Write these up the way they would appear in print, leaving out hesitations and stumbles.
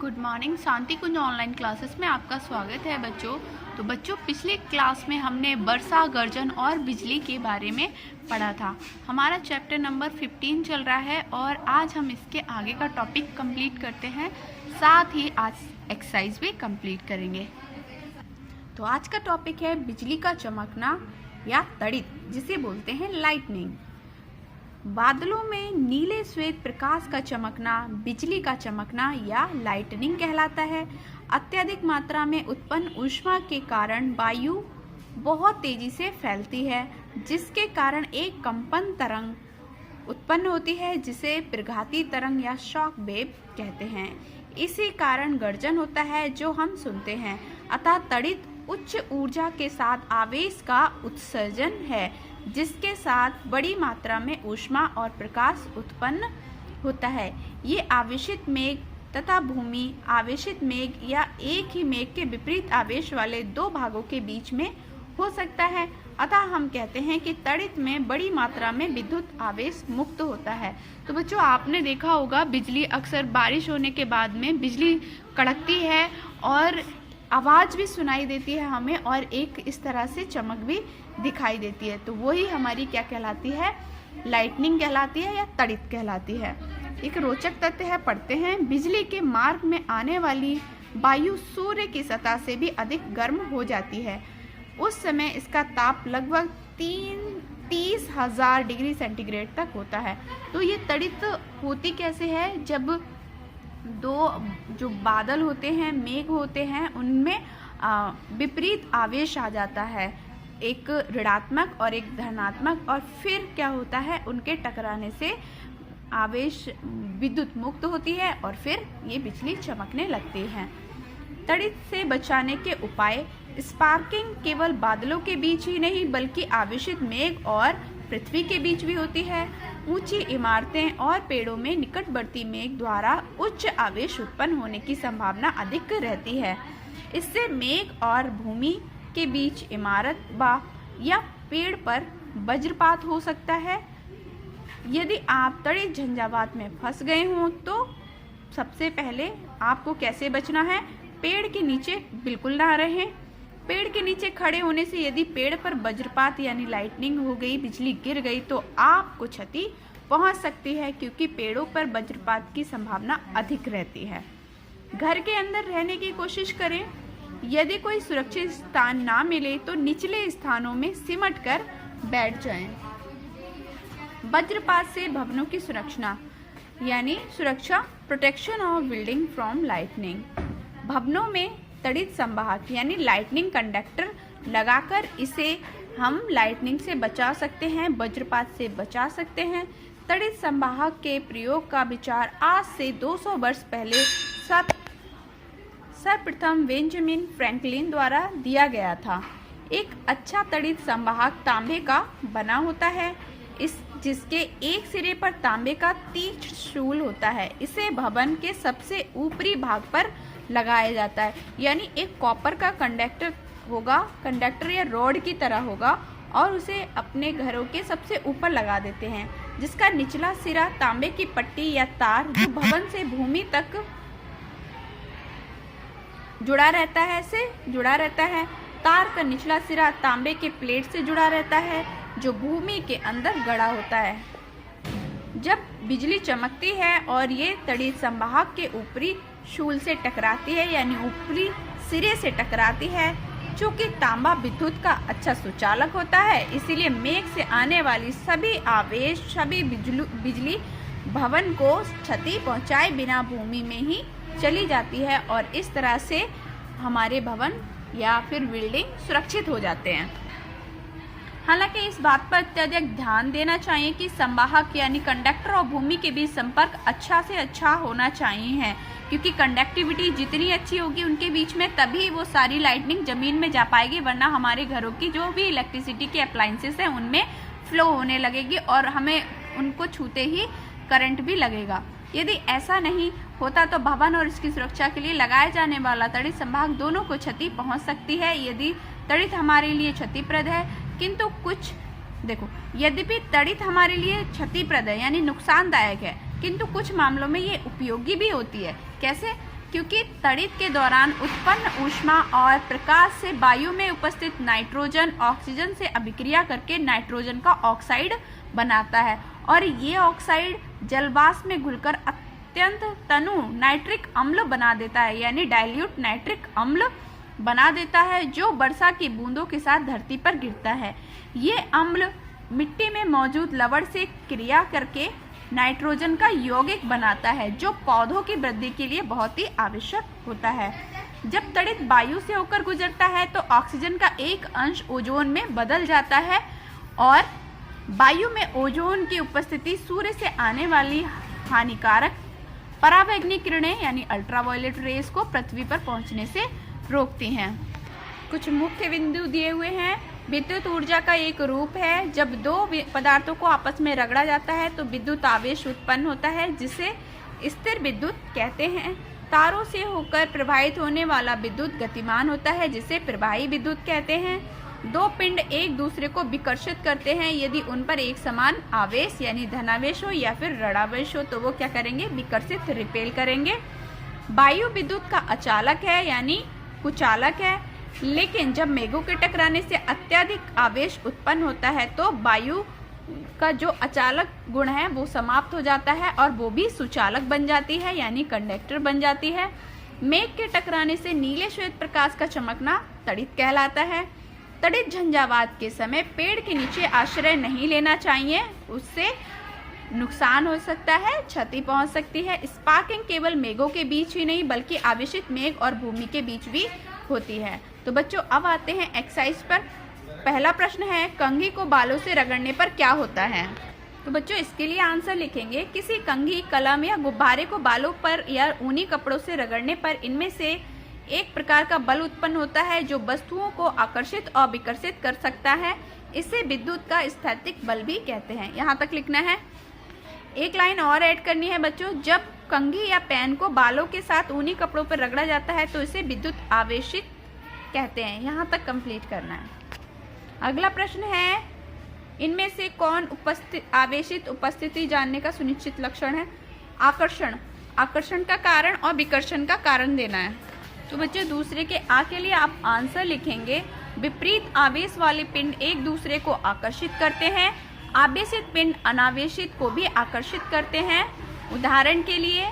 Good morning. Shanti Kunj online classes में आपका स्वागत है बच्चों। तो बच्चों, पिछले क्लास में हमने वर्षा, गर्जन और बिजली के बारे में पढ़ा था। हमारा चैप्टर नंबर 15 चल रहा है और आज हम इसके आगे का टॉपिक कंप्लीट करते हैं, साथ ही आज एक्सरसाइज भी कंप्लीट करेंगे। तो आज का टॉपिक है बिजली का चमकना या तड़ित, जिसे बोलते हैं लाइटनिंग। बादलों में नीले श्वेत प्रकाश का चमकना बिजली का चमकना या लाइटनिंग कहलाता है। अत्यधिक मात्रा में उत्पन्न ऊष्मा के कारण वायु बहुत तेजी से फैलती है, जिसके कारण एक कंपन तरंग उत्पन्न होती है, जिसे प्रघाती तरंग या शॉक वेव कहते हैं। इसी कारण गर्जन होता है जो हम सुनते हैं। अतः तड़ित उच्च ऊर्जा के साथ आवेश का उत्सर्जन है, जिसके साथ बड़ी मात्रा में ऊष्मा और प्रकाश उत्पन्न होता है। ये आवेशित मेघ तथा भूमि आवेशित मेघ या एक ही मेघ के विपरीत आवेश वाले दो भागों के बीच में हो सकता है। अतः हम कहते हैं कि तड़ित में बड़ी मात्रा में विद्युत आवेश मुक्त होता है। तो बच्चों, आपने देखा होगा बिजली अक्सर बारिश होने के बाद में बिजली कड़कती है और आवाज़ भी सुनाई देती है हमें, और एक इस तरह से चमक भी दिखाई देती है। तो वही हमारी क्या कहलाती है? लाइटनिंग कहलाती है या तड़ित कहलाती है। एक रोचक तथ्य है, पढ़ते हैं। बिजली के मार्ग में आने वाली वायु सूर्य की सतह से भी अधिक गर्म हो जाती है। उस समय इसका ताप लगभग 30,000 डिग्री सेंटीग्रेड तक होता है। तो ये तड़ित होती कैसे है? जब दो जो बादल होते हैं, मेघ होते हैं, उनमें विपरीत आवेश आ जाता है, एक ऋणात्मक और एक धनात्मक, और फिर क्या होता है, उनके टकराने से आवेश विद्युत मुक्त होती है और फिर ये बिजली चमकने लगती है। तड़ित से बचाने के उपाय। स्पार्किंग केवल बादलों के बीच ही नहीं बल्कि आवेशित मेघ और पृथ्वी के बीच भी होती है। ऊंची इमारतें और पेड़ों में निकटवर्ती मेघ द्वारा उच्च आवेश उत्पन्न होने की संभावना अधिक रहती है। इससे मेघ और भूमि के बीच इमारत या पेड़ पर वज्रपात हो सकता है। यदि आप तड़ित झंझावात में फंस गए हों तो सबसे पहले आपको कैसे बचना है? पेड़ के नीचे बिल्कुल ना रहें। पेड़ के नीचे खड़े होने से यदि पेड़ पर वज्रपात यानी लाइटनिंग हो गई, बिजली गिर गई, तो आपको क्षति पहुंच सकती है, क्योंकि पेड़ों पर वज्रपात की संभावना अधिक रहती है। घर के अंदर रहने की कोशिश करें। यदि कोई सुरक्षित स्थान ना मिले तो निचले स्थानों में सिमट कर बैठ जाएं। वज्रपात से भवनों की सुरक्षा यानी सुरक्षा, protection of building from lightning. भवनों में तड़ित संवाहक यानी लाइटनिंग कंडक्टर लगाकर इसे हम लाइटनिंग से बचा सकते हैं, वज्रपात से बचा सकते हैं। तड़ित संवाहक के प्रयोग का विचार आज से 200 वर्ष पहले सर्वप्रथम बेंजामिन फ्रैंकलिन द्वारा दिया गया था। एक अच्छा तड़ित संवाहक तांबे का बना होता है, जिसके एक सिरे पर तांबे का तीक्ष्ण शूल होता है। इसे भवन के सबसे ऊपरी भाग पर लगाया जाता है, यानी एक कॉपर का कंडक्टर या रॉड की तरह होगा, और उसे अपने घरों के सबसे ऊपर लगा देते हैं, जिसका निचला सिरा तांबे की पट्टी या तार जो भवन से भूमि तक जुड़ा रहता है। तार का निचला सिरा तांबे के प्लेट से जुड़ा रहता है, जो भूमि के अंदर गड़ा होता है। जब बिजली चमकती है और ये तड़ित संवाहक के ऊपरी शूल से टकराती है यानी ऊपरी सिरे से टकराती है, चूँकि तांबा विद्युत का अच्छा सुचालक होता है, इसीलिए मेघ से आने वाली सभी आवेश, सभी बिजली भवन को क्षति पहुंचाए बिना भूमि में ही चली जाती है, और इस तरह से हमारे भवन या फिर बिल्डिंग सुरक्षित हो जाते हैं। हालांकि इस बात पर अत्यधिक ध्यान देना चाहिए कि संवाहक यानी कंडक्टर और भूमि के बीच संपर्क अच्छा से अच्छा होना चाहिए, क्योंकि कंडक्टिविटी जितनी अच्छी होगी उनके बीच में, तभी वो सारी लाइटनिंग जमीन में जा पाएगी, वरना हमारे घरों की जो भी इलेक्ट्रिसिटी के अप्लायंसेस हैं उनमें फ्लो होने लगेगी और हमें उनको छूते ही करंट भी लगेगा। यदि ऐसा नहीं होता तो भवन और इसकी सुरक्षा के लिए लगाए जाने वाला तड़ित संवाहक दोनों को क्षति पहुंच सकती है। यदि तड़ित हमारे लिए क्षतिप्रद है, किंतु यद्यपि तड़ित हमारे लिए क्षतिप्रद है यानी नुकसानदायक है, किंतु कुछ मामलों में ये उपयोगी भी होती है। कैसे? क्योंकि तड़ित के दौरान उत्पन्न ऊष्मा और प्रकाश से वायु में उपस्थित नाइट्रोजन ऑक्सीजन से अभिक्रिया करके नाइट्रोजन का ऑक्साइड बनाता है और ये ऑक्साइड जलवाष्प में घुलकर अत्यंत तनु नाइट्रिक अम्ल बना देता है, यानी डाइल्यूट नाइट्रिक अम्ल बना देता है, जो वर्षा की बूंदों के साथ धरती पर गिरता है। ये अम्ल मिट्टी में मौजूद लवण से क्रिया करके नाइट्रोजन का यौगिक बनाता है, जो पौधों की वृद्धि के लिए बहुत ही आवश्यक होता है। जब तड़ित वायु से होकर गुजरता है तो ऑक्सीजन का एक अंश ओजोन में बदल जाता है और वायु में ओजोन की उपस्थिति सूर्य से आने वाली हानिकारक पराबैंगनी किरणें यानी अल्ट्रावायलेट रेस को पृथ्वी पर पहुंचने से रोकती हैं। कुछ मुख्य बिंदु दिए हुए हैं। विद्युत ऊर्जा का एक रूप है। जब दो पदार्थों को आपस में रगड़ा जाता है तो विद्युत आवेश उत्पन्न होता है, जिसे स्थिर विद्युत कहते हैं। तारों से होकर प्रवाहित होने वाला विद्युत गतिमान होता है, जिसे प्रवाही विद्युत कहते हैं। दो पिंड एक दूसरे को विकर्षित करते हैं। यदि उन पर एक समान आवेश यानी धनावेश हो या फिर ऋणावेश हो तो वो क्या करेंगे, विकर्षित रिपेल करेंगे। वायु विद्युत का अचालक है यानी कुचालक है, लेकिन जब मेघों के टकराने से अत्यधिक आवेश उत्पन्न होता है तो वायु का जो अचालक गुण है वो समाप्त हो जाता है और वो भी सुचालक बन जाती है यानी कंडक्टर बन जाती है। मेघ के टकराने से नीले श्वेत प्रकाश का चमकना तड़ित कहलाता है। तड़ित झंझावात के समय पेड़ के नीचे आश्रय नहीं लेना चाहिए, उससे नुकसान हो सकता है, क्षति पहुंच सकती है। स्पार्किंग केवल मेघों के बीच ही नहीं बल्कि आवेशित मेघ और भूमि के बीच भी होती है। तो बच्चों अब आते हैं एक्सरसाइज पर। पहला प्रश्न है, कंघी को बालों से रगड़ने पर क्या होता है? तो बच्चों इसके लिए आंसर लिखेंगे, किसी कंघी, कलम या गुब्बारे को बालों पर या ऊनी कपड़ों से रगड़ने पर इनमें से एक प्रकार का बल उत्पन्न होता है जो वस्तुओं को आकर्षित और विकर्षित कर सकता है। इसे विद्युत का स्थैतिक बल भी कहते हैं। यहाँ तक लिखना है। एक लाइन और ऐड करनी है बच्चों, जब कंघी या पेन को बालों के साथ ऊनी कपड़ों पर रगड़ा जाता है तो इसे विद्युत आवेशित कहते हैं। यहाँ तक कंप्लीट करना है। अगला प्रश्न है, इनमें से कौन आवेशित उपस्थिति जानने का सुनिश्चित लक्षण है? आकर्षण। आकर्षण का कारण और विकर्षण का कारण देना है। तो बच्चों दूसरे के आ के लिए आप आंसर लिखेंगे, विपरीत आवेश वाले पिंड एक दूसरे को आकर्षित करते हैं। आवेशित पिंड अनावेशित को भी आकर्षित करते हैं। उदाहरण के लिए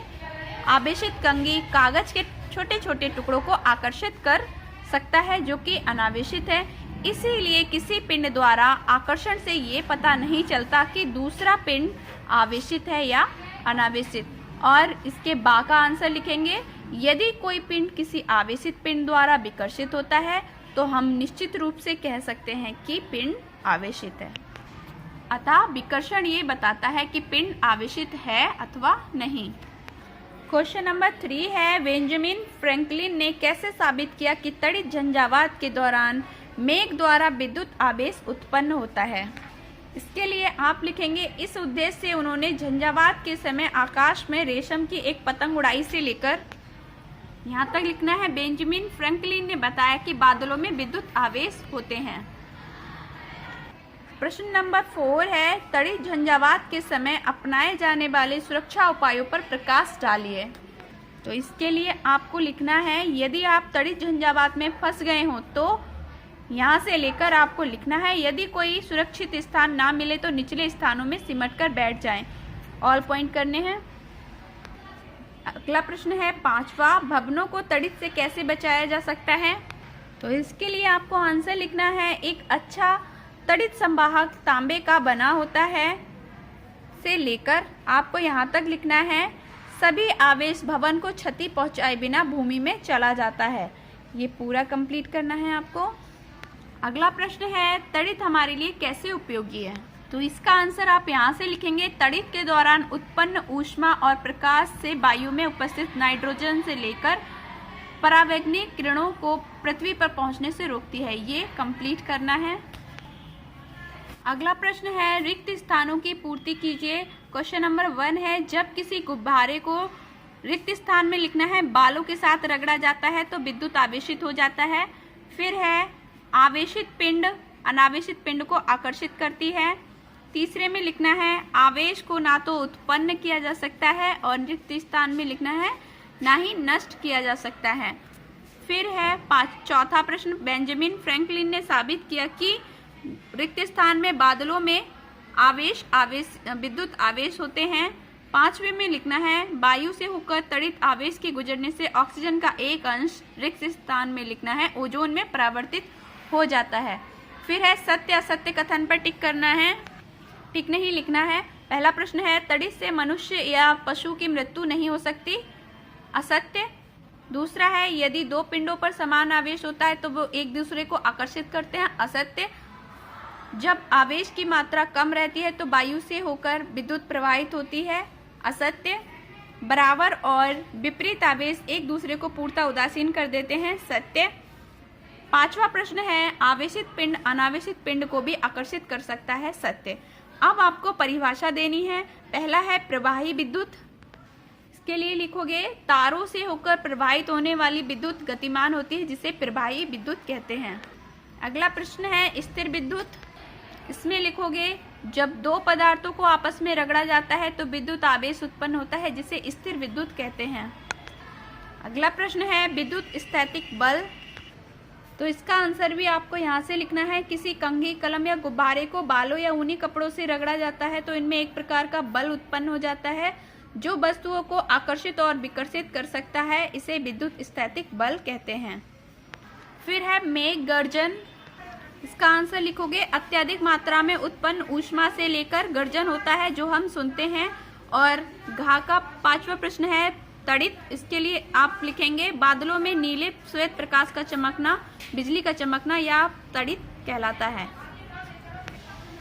आवेशित कंघी कागज के छोटे छोटे टुकड़ों को आकर्षित कर सकता है जो कि अनावेशित है। इसीलिए किसी पिंड द्वारा आकर्षण से ये पता नहीं चलता कि दूसरा पिंड आवेशित है या अनावेशित। और इसके बा का आंसर लिखेंगे, यदि कोई पिंड किसी आवेशित पिंड द्वारा विकर्षित होता है तो हम निश्चित रूप से कह सकते हैं कि पिंड आवेशित है। अतः विकर्षण ये बताता है कि पिंड आवेशित है अथवा नहीं। क्वेश्चन नंबर 3 है, बेंजामिन फ्रैंकलिन ने कैसे साबित किया कि तड़ित झंझावात के दौरान मेघ द्वारा विद्युत आवेश उत्पन्न होता है? इसके लिए आप लिखेंगे, इस उद्देश्य से उन्होंने झंझावात के समय आकाश में रेशम की एक पतंग उड़ाई से लेकर, यहाँ तक लिखना है, बेंजामिन फ्रैंकलिन ने बताया कि बादलों में विद्युत आवेश होते हैं। प्रश्न नंबर 4 है, तड़ित झंझावात के समय अपनाए जाने वाले सुरक्षा उपायों पर प्रकाश डालिए। तो इसके लिए आपको लिखना है, यदि आप तड़ित झंझावात में फंस गए हो तो यहाँ से लेकर आपको लिखना है, यदि कोई सुरक्षित स्थान ना मिले तो निचले स्थानों में सिमट कर बैठ जाएं। ऑल पॉइंट करने हैं। अगला प्रश्न है 5वां, भवनों को तड़ित से कैसे बचाया जा सकता है? तो इसके लिए आपको आंसर लिखना है, एक अच्छा तड़ित संवाहक तांबे का बना होता है से लेकर आपको यहाँ तक लिखना है, सभी आवेश भवन को क्षति पहुँचाए बिना भूमि में चला जाता है। ये पूरा कंप्लीट करना है आपको। अगला प्रश्न है, तड़ित हमारे लिए कैसे उपयोगी है? तो इसका आंसर आप यहाँ से लिखेंगे, तड़ित के दौरान उत्पन्न ऊष्मा और प्रकाश से वायु में उपस्थित नाइट्रोजन से लेकर पराबैंगनी किरणों को पृथ्वी पर पहुँचने से रोकती है। ये कंप्लीट करना है। अगला प्रश्न है, रिक्त स्थानों की पूर्ति कीजिए। क्वेश्चन नंबर 1 है, जब किसी गुब्बारे को रिक्त स्थान में लिखना है बालों के साथ रगड़ा जाता है तो विद्युत आवेशित हो जाता है। फिर है, आवेशित पिंड अनावेशित पिंड को आकर्षित करती है। तीसरे में लिखना है, आवेश को ना तो उत्पन्न किया जा सकता है और रिक्त स्थान में लिखना है ना ही नष्ट किया जा सकता है। फिर है चौथा प्रश्न, बेंजामिन फ्रैंकलिन ने साबित किया कि रिक्त स्थान में बादलों में विद्युत आवेश होते हैं। पांचवें में लिखना है, वायु से होकर तड़ित आवेश के गुजरने से ऑक्सीजन का एक अंश रिक्त स्थान में लिखना है ओजोन में परावर्तित हो जाता है। फिर है सत्य असत्य कथन पर टिक करना है, टिक नहीं लिखना है। पहला प्रश्न है, तड़ित से मनुष्य या पशु की मृत्यु नहीं हो सकती, असत्य। दूसरा है, यदि दो पिंडों पर समान आवेश होता है तो वो एक दूसरे को आकर्षित करते हैं, असत्य। जब आवेश की मात्रा कम रहती है तो वायु से होकर विद्युत प्रवाहित होती है, असत्य। बराबर और विपरीत आवेश एक दूसरे को पूर्णतः उदासीन कर देते हैं, सत्य। पांचवा प्रश्न है, आवेशित पिंड अनावेशित पिंड को भी आकर्षित कर सकता है, सत्य। अब आपको परिभाषा देनी है। पहला है प्रवाही विद्युत, इसके लिए लिखोगे, तारों से होकर प्रवाहित होने वाली विद्युत गतिमान होती है जिसे प्रवाही विद्युत कहते हैं। अगला प्रश्न है स्थिर विद्युत, इसमें लिखोगे, जब दो पदार्थों को आपस में रगड़ा जाता है तो विद्युत आवेश उत्पन्न होता है जिसे स्थिर विद्युत कहते हैं। अगला प्रश्न है विद्युत स्थैतिक बल, तो इसका आंसर भी आपको यहाँ से लिखना है। किसी कंघी, कलम या गुब्बारे को बालों या ऊनी कपड़ों से रगड़ा जाता है तो इनमें एक प्रकार का बल उत्पन्न हो जाता है जो वस्तुओं को आकर्षित और विकर्षित कर सकता है, इसे विद्युत स्थैतिक बल कहते हैं। फिर है मेघ गर्जन, इसका आंसर लिखोगे, अत्यधिक मात्रा में उत्पन्न ऊष्मा से लेकर गर्जन होता है जो हम सुनते हैं। और घा का पांचवा प्रश्न है तड़ित, इसके लिए आप लिखेंगे, बादलों में नीले श्वेत प्रकाश का चमकना बिजली का चमकना या तड़ित कहलाता है।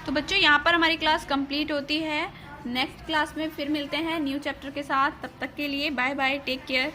तो बच्चों यहाँ पर हमारी क्लास कंप्लीट होती है। नेक्स्ट क्लास में फिर मिलते हैं न्यू चैप्टर के साथ। तब तक के लिए बाय बाय, टेक केयर।